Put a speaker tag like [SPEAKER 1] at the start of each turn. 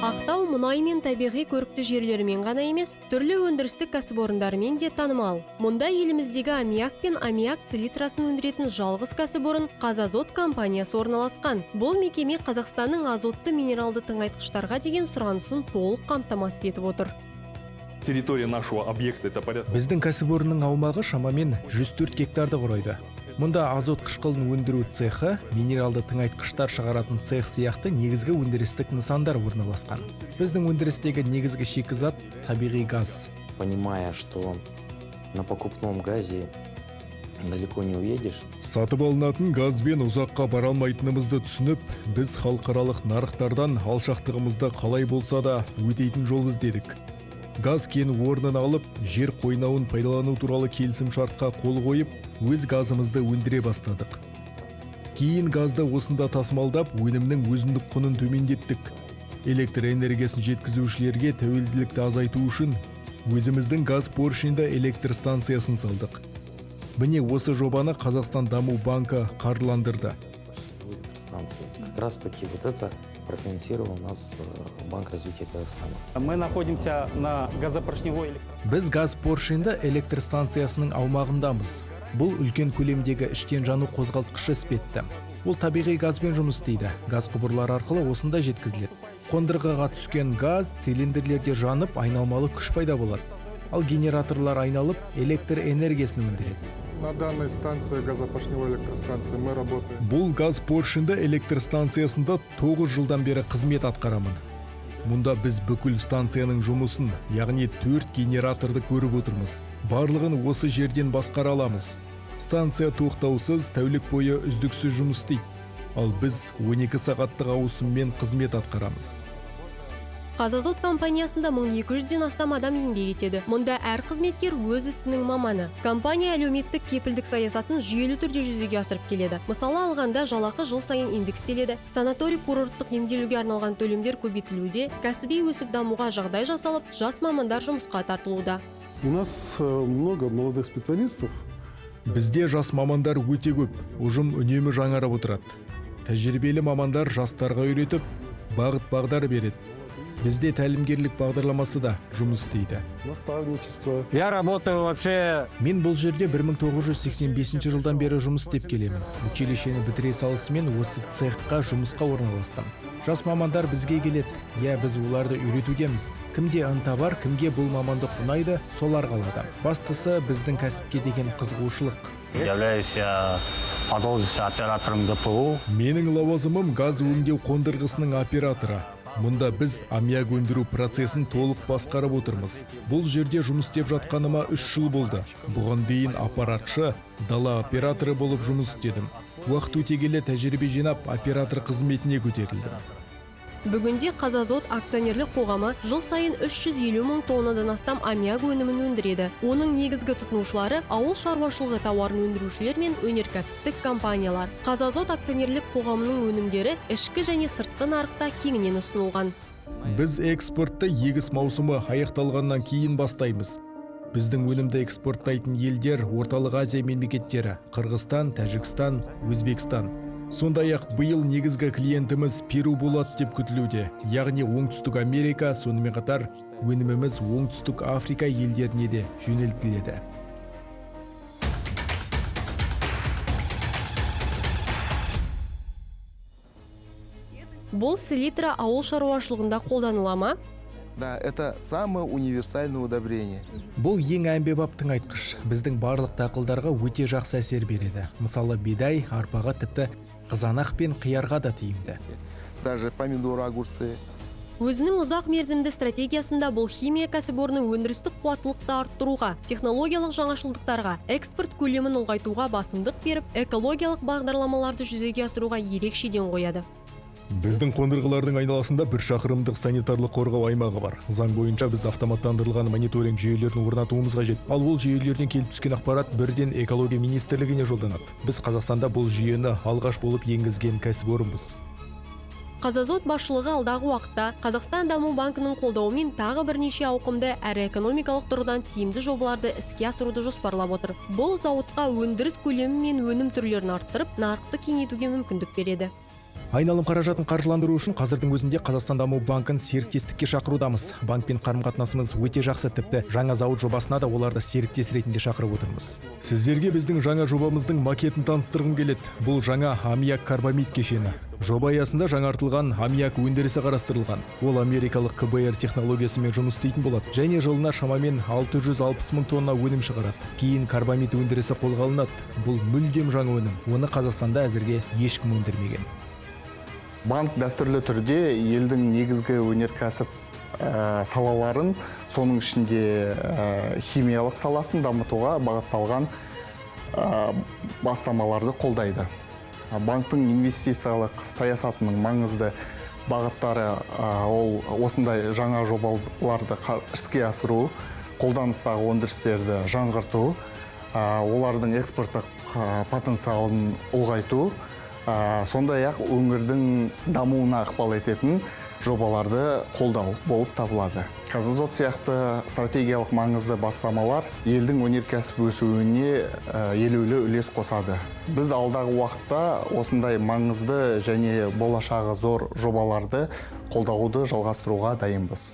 [SPEAKER 1] Ақтау мұнай мен табиғи көрікті жерлерімен ғана емес, түрлі өндірістік кәсіпорындармен де танымал. Мұнда еліміздегі аммиак пен аммиак селитрасын өндіретін жалғыз кәсіпорын Қазазот компаниясы орналасқан. Бұл мекеме Қазақстанның азотты минералды тыңайтқыштарға деген сұранысын толық қамтамасыз етіп отыр.
[SPEAKER 2] Территория нашего объекта это порядка.
[SPEAKER 3] Біздің кәсіпорынның аумағы шамамен 104 гектарды құрайды. Мұнда азот қышқылын өндіру цехы, минералды тыңайтқыштар шығаратын цех сияқты негізгі өндірістік нысандар орналасқан. Біздің өндірістегі негізгі шикізат табиғи газ.
[SPEAKER 4] Понимая, что на покупном газе далеко не уедешь.
[SPEAKER 3] Сатып алынатын газбен ұзаққа бара алмайтынымызды түсініп, біз халықаралық нарықтардан алшақтығымызды қалай болса да өтейтін жол іздедік. Газ кен орнын алып, жер қойнауын пайдалану туралы келісім шартқа қол қойып, өз газымызды өндіре бастадық. Кейін газды осында тасымалдап, өнімнің өзіндік құнын төмендеттік. Электр энергиясын жеткізушілерге тәуелділікті азайту үшін өзіміздің газ поршенді электр станциясын салдық. Міне осы жобаны Қазақстан даму банкі қаржыландырды.
[SPEAKER 4] Как раз таки вот это профинансировал нас Банк развития Казахстана.
[SPEAKER 5] Мы находимся на газопоршневой электростанции.
[SPEAKER 3] Біз газ поршенді электр станциясының аумағындамыз. Бұл үлкен көлемдегі іштен жану қозғалтқышы іспетті. Ол табиғи газбен жұмыс істейді. Газ құбырлар арқылы осында жеткізіледі. Қондырғыға түскен газ цилиндрлерде жанып, айналмалы күш пайда болады. Ал генераторлар айналып, электр энергиясын өндіреді.
[SPEAKER 6] На данной станции, газопоршневой электростанции, мы работаем.
[SPEAKER 3] Бұл газ поршенді электр станциясында 9 жылдан бері қызмет атқарамын. Мұнда біз бүкіл станцияның жұмысын, яғни 4 генераторды көріп отырмыз. Барлығын осы жерден басқара аламыз. Станция тоқтаусыз тәулік бойы үздіксіз жұмыс істейді. Ал біз 12 сағаттық ауысыммен қызмет атқарамыз.
[SPEAKER 1] Қазазот компаниясында 1200-ден астам адам еңбек етеді. Мұнда әр қызметкер өз ісінің маманы. Компания әлеуметтік кепілдік саясатын жүйелі түрде жүзеге асырып келеді. Мысалы алғанда жалақы жыл сайын индекстеледі. Санаторий курорттық емделуге арналған төлемдер көбейтілуде, кәсіби өсіп дамуға жағдай жасалып, жас мамандар жұмысқа тартылуда.
[SPEAKER 6] У нас много молодых специалистов.
[SPEAKER 3] Бізде жас мамандар өте көп, ұжым үнемі жаңарып отырады. Тәжірибелі мамандар жастарға үйретіп, бағыт-бағдар береді. Бізде тәлімгерлік бағдарламасы да жұмыс істейді.
[SPEAKER 6] Наставничество.
[SPEAKER 5] Я работаю вообще...
[SPEAKER 3] Мен бұл жерде 1985 жылдан бері жұмыс істеп келемін. Училищені бітіре салысымен осы цехқа жұмысқа орналастым. Жас мамандар бізге келеді. Біз оларды үйретудеміз. Кімде ынта бар, кімге бұл мамандық ұнайды, солар қалады. Бастысы біздің кәсіпке деген қызығушылық.
[SPEAKER 7] Являюсь оператором ГПУ.
[SPEAKER 3] Менің лауазымым газ өңдеу қондырғысының операторы. Мұнда біз аммиак өндіру процесін толық басқарып отырмыз. Бұл жерде жұмыс істеп жатқаныма 3 жыл болды. Бұған дейін аппаратшы, дала операторы болып жұмыс істедім. Уақыт өте келе тәжірибе жинап, оператор қызметіне көтерілдім.
[SPEAKER 1] Бүгінде Қазазот акционерлік қоғамы жыл сайын 350 мың тоннадан астам аммиак өнімін өндіреді. Оның негізгі тұтынушылары ауыл шаруашылығы тауарын өндірушілер мен өнеркәсіптік компаниялар. Қазазот акционерлік қоғамының өнімдері ішкі және сыртқы нарықта кеңінен ұсынылған.
[SPEAKER 3] Біз экспортты егіс маусымы аяқталғаннан кейін бастаймыз. Біздің өнімді экспорттайтын елдер Орталық Азия мемлекеттері Қырғызстан, Тәжікстан, Өзбекстан. Сондай-ақ биыл негізгі клиентіміз Перу болады деп күтілуде. Яғни Оңтүстік Америка, сонымен қатар өніміміз Оңтүстік Африка елдеріне де жөнелтіледі.
[SPEAKER 1] Бұл селитра ауыл шаруашылығында қолданыла ма?
[SPEAKER 8] Да, это самое универсальное удобрение.
[SPEAKER 3] Бұл ең әмбебап тыңайтқыш. Біздің барлық дақылдарға өте жақсы әсер береді. Мысалы бидай, арпаға, тіпті қызанақ пен қиярға да тиімді.
[SPEAKER 8] Даже помидоры, огурцы.
[SPEAKER 1] Өзінің ұзақ мерзімді стратегиясында бұл химия кәсіпорны өндірістік қуаттылықты арттыруға, технологиялық жаңашылдықтарға, экспорт көлемін ұлғайтуға басымдық беріп, экологиялық бағдарламаларды жүзеге асыруға ерекше ден қояды.
[SPEAKER 3] Біздің қондырғылардың айналасында 1 шақырымдық санитарлық қорғау аймағы бар. Заң бойынша біз автоматтандырылған мониторинг жүйелерін орнатуымыз қажет. Ал ол жүйелерден келіп түскен ақпарат бірден экология министрлігіне жолданады. Біз Қазақстанда бұл жүйені алғаш болып енгізген кәсіпорынбыз.
[SPEAKER 1] Қазазот басшылығы алдағы уақытта Қазақстан даму банкының қолдауымен тағы бірнеше ауқымды әрі экономикалық тұрғыдан тиімді жобаларды іске асыруды жоспарлап отыр. Бұл зауытқа өндіріс көлемі мен өнім түрлерін арттырып, нарықты кеңейтуге мүмкіндік береді.
[SPEAKER 3] Айналым қаражатын қаржыландыру үшін қазірдің өзінде Қазақстан Даму банкін серіктестікке шақырудамыз. Банкпен қарым-қатынасымыз өте жақсы, тіпті жаңа зауыт жобасына да оларды серіктес ретінде шақырып отырмыз. Сіздерге біздің жаңа жобамыздың макетін таныстырғым келеді. Бұл жаңа аммиак карбамид кешені. Жоба аясында жаңартылған аммиак өндірісі қарастырылған. Ол америкалық КБР технологиясымен жұмыс істейтін болады және жылына шамамен 660 мың тонна өнім шығарады. Кейін карбамид өндірісі қолға алынады. Бұл мүлдем жаңа өнім. Оны Қазақстанда әзірге ешкім өндірмеген.
[SPEAKER 7] Банк дәстүрлі түрде елдің негізгі өнеркәсіп салаларын, соның ішінде химиялық саласын дамытуға бағытталған бастамаларды қолдайды. Банктың инвестициялық саясатының маңызды бағыттары ол осындай жаңа жобаларды іске асыру, қолданыстағы өндірістерді жаңғырту, олардың экспорттық потенциалын ұлғайту, сондай-ақ өңірдің дамуына ықпал ететін жобаларды қолдау болып табылады. Казазот сияқты стратегиялық маңызды бастамалар елдің өнеркәсіп өсуіне елеулі үлес қосады. Біз алдағы уақытта осындай маңызды және болашағы зор жобаларды қолдауды жалғастыруға дайынбыз.